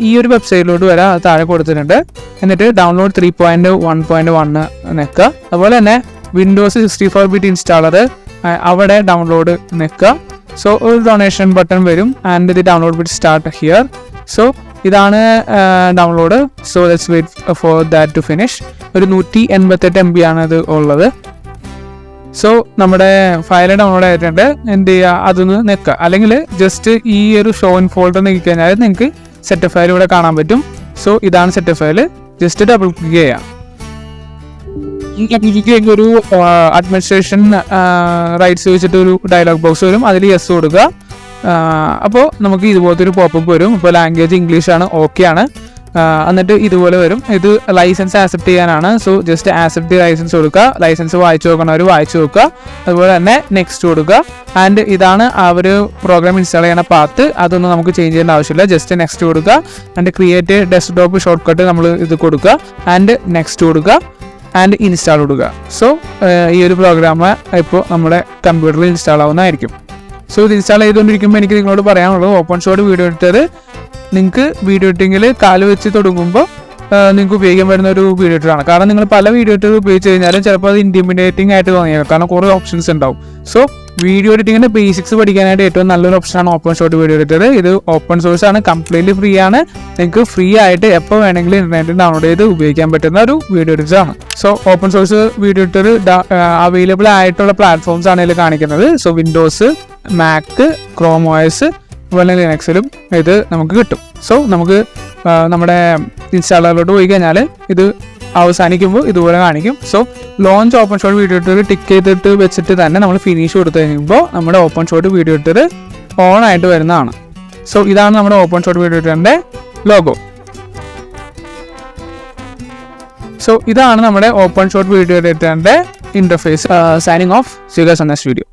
ഈ ഒരു വെബ്സൈറ്റിലോട്ട് വരാം, അത് താഴെ കൊടുത്തിട്ടുണ്ട്. എന്നിട്ട് ഡൗൺലോഡ് 3.1.1 നിൽക്കുക. അതുപോലെ തന്നെ വിൻഡോസ് 64-bit ഇൻസ്റ്റാളർ അവിടെ ഡൗൺലോഡ് നിൽക്കുക. സോ ഒരു ഡൊണേഷൻ ബട്ടൺ വരും and the download will start here. So ഇതാണ് download. So let's wait for that to finish. ഒരു 188 MB ആണ് ഇത് ഉള്ളത്. സോ നമ്മുടെ ഫയൽ ഡൗൺലോഡ് ആയിട്ടുണ്ട്. എന്ത് ചെയ്യുക, അതൊന്ന് നിൽക്കുക. അല്ലെങ്കിൽ ജസ്റ്റ് ഈ ഒരു ഷോ ഇൻ ഫോൾഡർ നീക്കി കഴിഞ്ഞാൽ നിങ്ങൾക്ക് സെറ്റ് ഫയൽ ഇവിടെ കാണാൻ പറ്റും. സോ ഇതാണ് set file. Just double click ചെയ്യാം. ഒരു അഡ്മിനിസ്ട്രേഷൻ റൈറ്റ്സ് വെച്ചിട്ട് ഒരു ഡയലോഗ് ബോക്സ് വരും, അതിൽ യെസ് കൊടുക്കുക. അപ്പോൾ നമുക്ക് ഇതുപോലത്തെ ഒരു പോപ്പപ്പ് വരും. ഇപ്പോൾ ലാംഗ്വേജ് ഇംഗ്ലീഷ് ആണ്, ഓക്കെ ആണ്. എന്നിട്ട് ഇതുപോലെ വരും. ഇത് ലൈസൻസ് ആക്സെപ്റ്റ് ചെയ്യാനാണ്. സോ ജസ്റ്റ് ആക്സെപ്റ്റ് ലൈസൻസ് കൊടുക്കുക. ലൈസൻസ് വായിച്ചു നോക്കണവർ വായിച്ചു നോക്കുക. അതുപോലെ തന്നെ നെക്സ്റ്റ് കൊടുക്കുക. ആൻഡ് ഇതാണ് ആ ഒരു പ്രോഗ്രാം ഇൻസ്റ്റാൾ ചെയ്യുന്ന പാത്ത്. അതൊന്നും നമുക്ക് ചേഞ്ച് ചെയ്യേണ്ട ആവശ്യമില്ല. ജസ്റ്റ് നെക്സ്റ്റ് കൊടുക്കുക. And create desktop short cut നമ്മൾ ഇത് കൊടുക്കുക. ആൻഡ് നെക്സ്റ്റ് കൊടുക്കുക. ആൻഡ് ഇൻസ്റ്റാൾ കൊടുക്കുക. സോ ഈ ഒരു പ്രോഗ്രാം ഇപ്പോൾ നമ്മുടെ കമ്പ്യൂട്ടറിൽ ഇൻസ്റ്റാൾ ആവുന്നതായിരിക്കും. സോ ഇത് ഇൻസ്റ്റാൾ ചെയ്തുകൊണ്ടിരിക്കുമ്പോൾ എനിക്ക് നിങ്ങളോട് പറയാനുള്ളത്, ഓപ്പൺ ഷോട്ട് വീഡിയോ എഡിറ്റർ നിങ്ങൾക്ക് വീഡിയോ എഡിറ്റിങ്ങിൽ കാല് വെച്ച് തുടങ്ങുമ്പോൾ നിങ്ങൾക്ക് ഉപയോഗിക്കാൻ വരുന്ന ഒരു വീഡിയോ എഡിറ്ററാണ്. കാരണം നിങ്ങൾ പല വീഡിയോ എഡിറ്റർ ഉപയോഗിച്ച് കഴിഞ്ഞാലും ചിലപ്പോൾ അത് ഇൻറ്റിമിഡേറ്റിംഗ് ആയിട്ട് തോന്നിയേക്കാം, കാരണം കുറേ ഓപ്ഷൻസ് ഉണ്ടാവും. സോ വീഡിയോ എഡിറ്റിങ്ങിൻ്റെ ബേസിക്സ് പഠിക്കാനായിട്ട് ഏറ്റവും നല്ലൊരു ഓപ്ഷനാണ് ഓപ്പൺ ഷോട്ട് വീഡിയോ എഡിറ്റർ. ഇത് ഓപ്പൺ സോഴ്സ് ആണ്, കംപ്ലീറ്റ്ലി ഫ്രീ ആണ്. നിങ്ങൾക്ക് ഫ്രീ ആയിട്ട് എപ്പോൾ വേണമെങ്കിലും ഇൻ്റർനെറ്റിൽ ഡൗൺലോഡ് ചെയ്ത് ഉപയോഗിക്കാൻ പറ്റുന്ന ഒരു വീഡിയോ എഡിറ്റർ ആണ്. So open source video editor available ആയിട്ടുള്ള പ്ലാറ്റ്ഫോംസ് ആണ് ഇതിൽ കാണിക്കുന്നത്. So Windows, Mac, Chrome OS, അതുപോലെ ലിനക്സിലും ഇത് നമുക്ക് കിട്ടും. സോ നമുക്ക് നമ്മുടെ ഇൻസ്റ്റാളറിലോട്ട് പോയി കഴിഞ്ഞാൽ ഇത് അവസാനിക്കുമ്പോൾ ഇതുപോലെ കാണിക്കും. So launch OpenShot video editor tick ചെയ്തിട്ട് വെച്ചിട്ട് തന്നെ നമ്മൾ ഫിനിഷ് കൊടുത്തു കഴിയുമ്പോൾ നമ്മുടെ OpenShot video editor on ആയിട്ട് വരുന്നതാണ്. സോ ഇതാണ് നമ്മുടെ ഓപ്പൺ ഷോട്ട് വീഡിയോ എഡിറ്ററിൻ്റെ ലോഗോ. സോ ഇതാണ് നമ്മുടെ ഓപ്പൺ ഷോട്ട് വീഡിയോ എഡിറ്ററിൻ്റെ interface. Signing off. See you guys on next video.